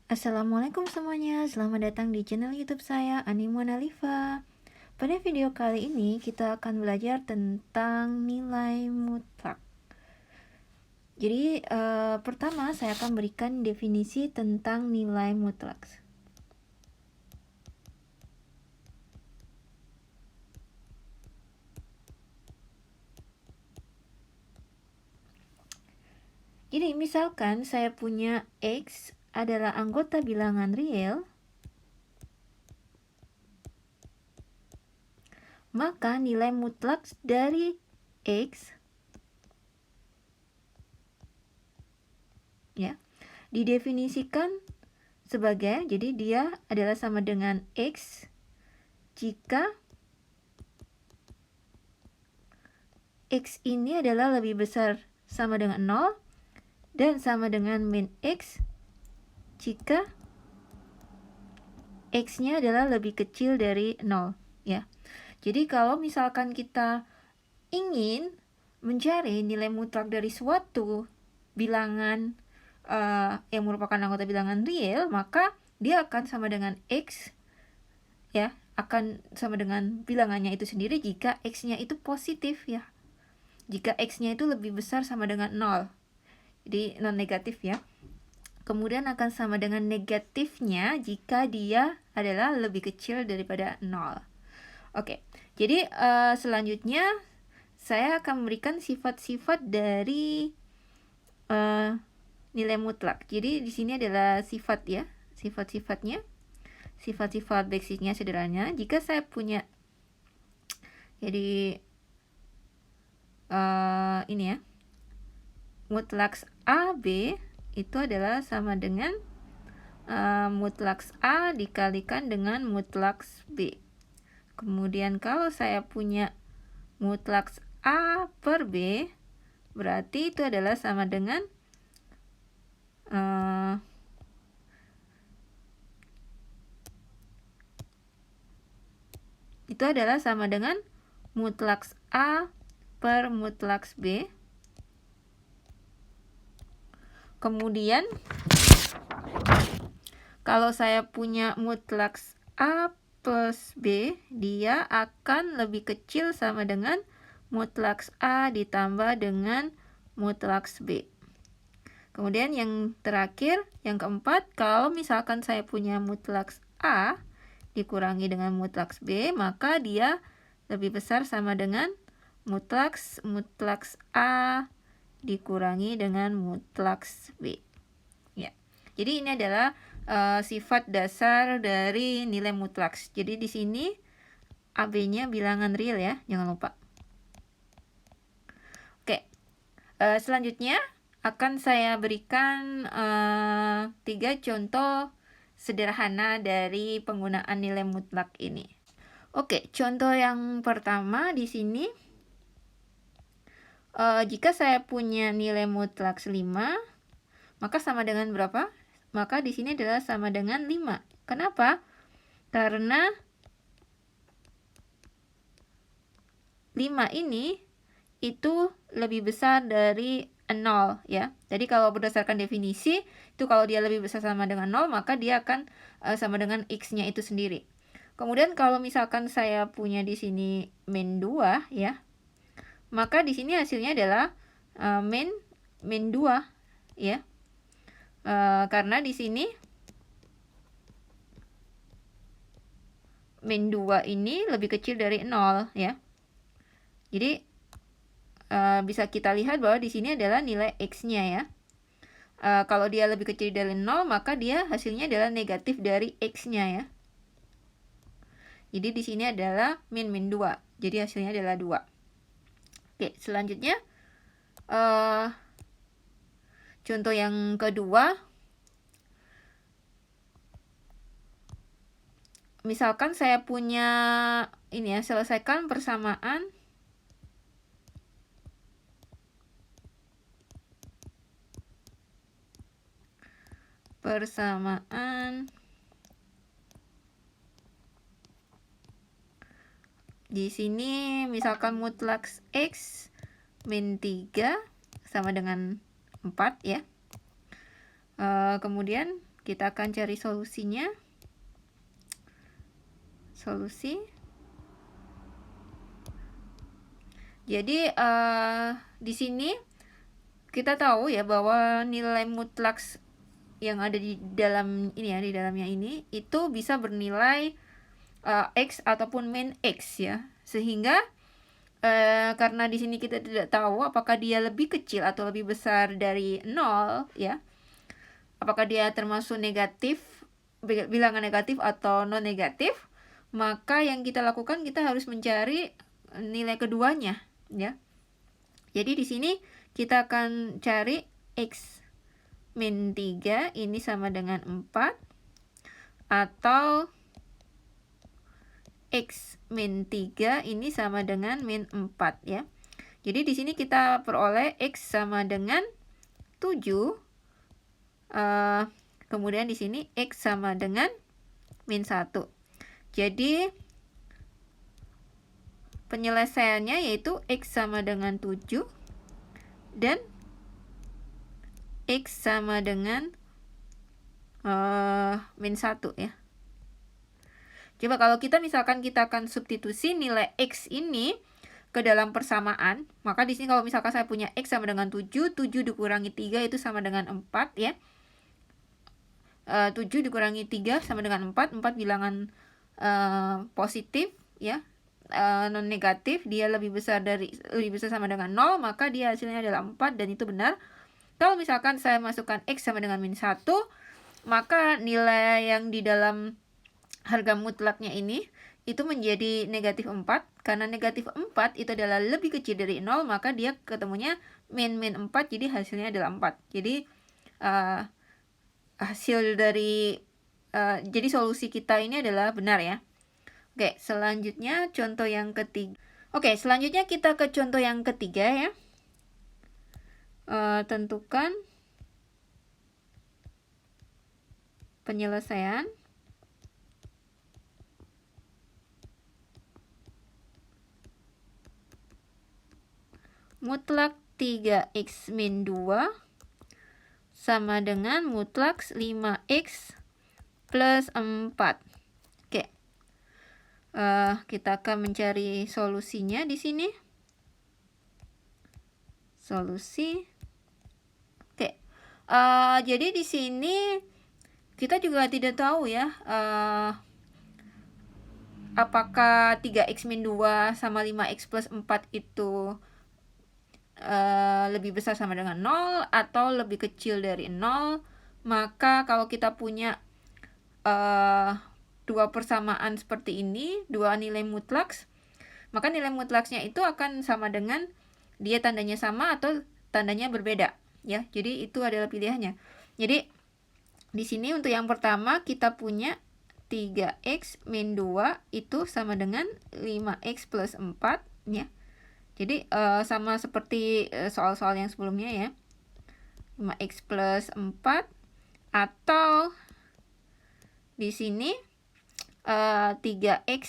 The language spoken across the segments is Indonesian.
Assalamualaikum semuanya, selamat datang di channel YouTube saya, Ani Monaliva. Pada video kali ini kita akan belajar tentang nilai mutlak. Jadi pertama saya akan berikan definisi tentang nilai mutlak. Jadi misalkan saya punya X adalah anggota bilangan real, maka nilai mutlak dari X ya didefinisikan sebagai, jadi dia adalah sama dengan X jika X ini adalah lebih besar sama dengan 0 dan sama dengan min X jika X-nya adalah lebih kecil dari 0 ya. Jadi kalau misalkan kita ingin mencari nilai mutlak dari suatu bilangan yang merupakan anggota bilangan real, maka dia akan sama dengan X ya, akan sama dengan bilangannya itu sendiri jika X-nya itu positif ya. Jika X-nya itu lebih besar sama dengan 0. Jadi non negatif ya. Kemudian akan sama dengan negatifnya jika dia adalah lebih kecil daripada 0. Oke, jadi selanjutnya saya akan memberikan sifat-sifat dari nilai mutlak. Jadi di sini adalah sifat ya, sifat-sifatnya. Sifat-sifat basicnya sederhana. Jika saya punya, jadi ini ya, mutlak AB itu adalah sama dengan mutlak A dikalikan dengan mutlak B. Kemudian kalau saya punya mutlak A per B, berarti itu adalah sama dengan itu adalah sama dengan mutlak A per mutlak B. Kemudian kalau saya punya mutlak A plus B, dia akan lebih kecil sama dengan mutlak A ditambah dengan mutlak B. Kemudian yang terakhir, yang keempat, kalau misalkan saya punya mutlak A dikurangi dengan mutlak B, maka dia lebih besar sama dengan mutlak A dikurangi dengan mutlak B. Ya. Jadi ini adalah sifat dasar dari nilai mutlak. Jadi di sini AB-nya bilangan real ya, jangan lupa. Oke. Selanjutnya akan saya berikan 3 contoh sederhana dari penggunaan nilai mutlak ini. Oke, contoh yang pertama di sini, jika saya punya nilai mutlak 5, maka sama dengan berapa? Maka di sini adalah sama dengan 5. Kenapa? Karena 5 ini itu lebih besar dari 0 ya. Jadi kalau berdasarkan definisi, itu kalau dia lebih besar sama dengan 0, maka dia akan sama dengan X-nya itu sendiri. Kemudian kalau misalkan saya punya di sini min 2 ya, maka di sini hasilnya adalah min 2 ya. Karena di sini min 2 ini lebih kecil dari 0 ya. Jadi bisa kita lihat bahwa di sini adalah nilai X-nya ya. Kalau dia lebih kecil dari 0, maka dia hasilnya adalah negatif dari X-nya ya. Jadi di sini adalah min 2. Jadi hasilnya adalah 2. Oke, selanjutnya contoh yang kedua, misalkan saya punya ini ya, selesaikan persamaan di sini misalkan mutlak X min 3 sama dengan 4 ya. Kemudian Kita akan cari solusinya. Solusi. Jadi di sini kita tahu ya bahwa nilai mutlak yang ada di dalam ini ya, di dalamnya ini itu bisa bernilai X ataupun min X ya. Sehingga karena di sini kita tidak tahu apakah dia lebih kecil atau lebih besar dari 0 ya. Apakah dia termasuk negatif, bilangan negatif atau non negatif, maka yang kita lakukan kita harus mencari nilai keduanya ya. Jadi di sini kita akan cari X min 3 ini sama dengan 4 atau X min 3 ini sama dengan min 4 ya. Jadi di sini kita peroleh X sama dengan 7. Kemudian di sini X sama dengan min 1. Jadi penyelesaiannya yaitu X sama dengan 7 dan X sama dengan min 1 ya. Coba kalau kita misalkan kita akan substitusi nilai X ini ke dalam persamaan, maka di sini kalau misalkan saya punya X sama dengan 7, 7 dikurangi 3 itu sama dengan 4 ya. 7 dikurangi 3 sama dengan 4, 4 bilangan positif ya, non negatif, dia lebih besar sama dengan 0, maka dia hasilnya adalah 4 dan itu benar. Kalau misalkan saya masukkan X sama dengan min 1, maka nilai yang di dalam harga mutlaknya ini itu menjadi negatif 4. Karena negatif 4 itu adalah lebih kecil dari 0, maka dia ketemunya min 4, jadi hasilnya adalah 4. Jadi hasil dari jadi solusi kita ini adalah benar ya. Oke, selanjutnya contoh yang ketiga. Oke, selanjutnya kita ke contoh yang ketiga ya. Tentukan penyelesaian. Mutlak 3x min 2 sama dengan mutlak 5x plus 4. Oke. Kita akan mencari solusinya di sini. Solusi. Oke. Jadi di sini kita juga tidak tahu ya apakah 3x min 2 sama 5x plus 4 itu lebih besar sama dengan 0 atau lebih kecil dari 0. Maka kalau kita punya dua persamaan seperti ini, dua nilai mutlak, maka nilai mutlaknya itu akan sama dengan dia tandanya sama atau tandanya berbeda ya. Jadi itu adalah pilihannya. Jadi di sini untuk yang pertama kita punya 3x min 2 itu sama dengan 5x plus 4 ya. Jadi sama seperti soal-soal yang sebelumnya ya. 5x plus 4 atau di sini 3x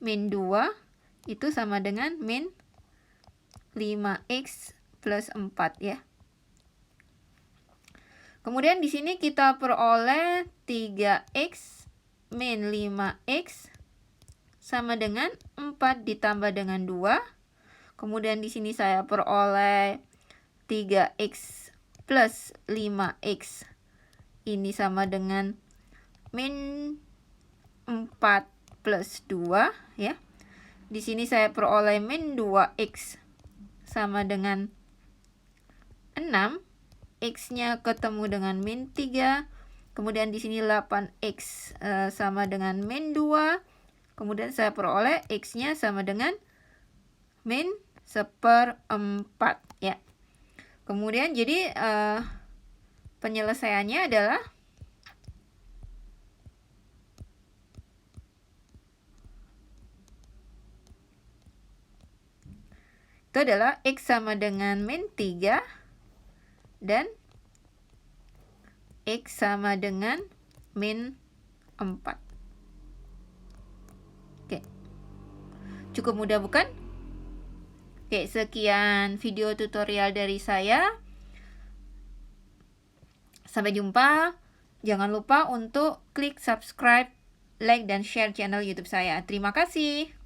min 2 itu sama dengan min 5x plus 4 ya. Kemudian di sini kita peroleh 3x min 5x sama dengan 4 ditambah dengan 2. Kemudian di sini saya peroleh 3x plus 5x ini sama dengan min 4 plus 2 ya. Di sini saya peroleh min 2x sama dengan 6. X-nya ketemu dengan min 3. Kemudian di sini 8x sama dengan min 2. Kemudian saya peroleh X-nya sama dengan min 1/4 ya. Kemudian jadi penyelesaiannya adalah itu adalah X sama dengan min 3 dan X sama dengan min 4. Oke. Cukup mudah bukan? Oke, sekian video tutorial dari saya. Sampai jumpa. Jangan lupa untuk klik subscribe, like, dan share channel YouTube saya. Terima kasih.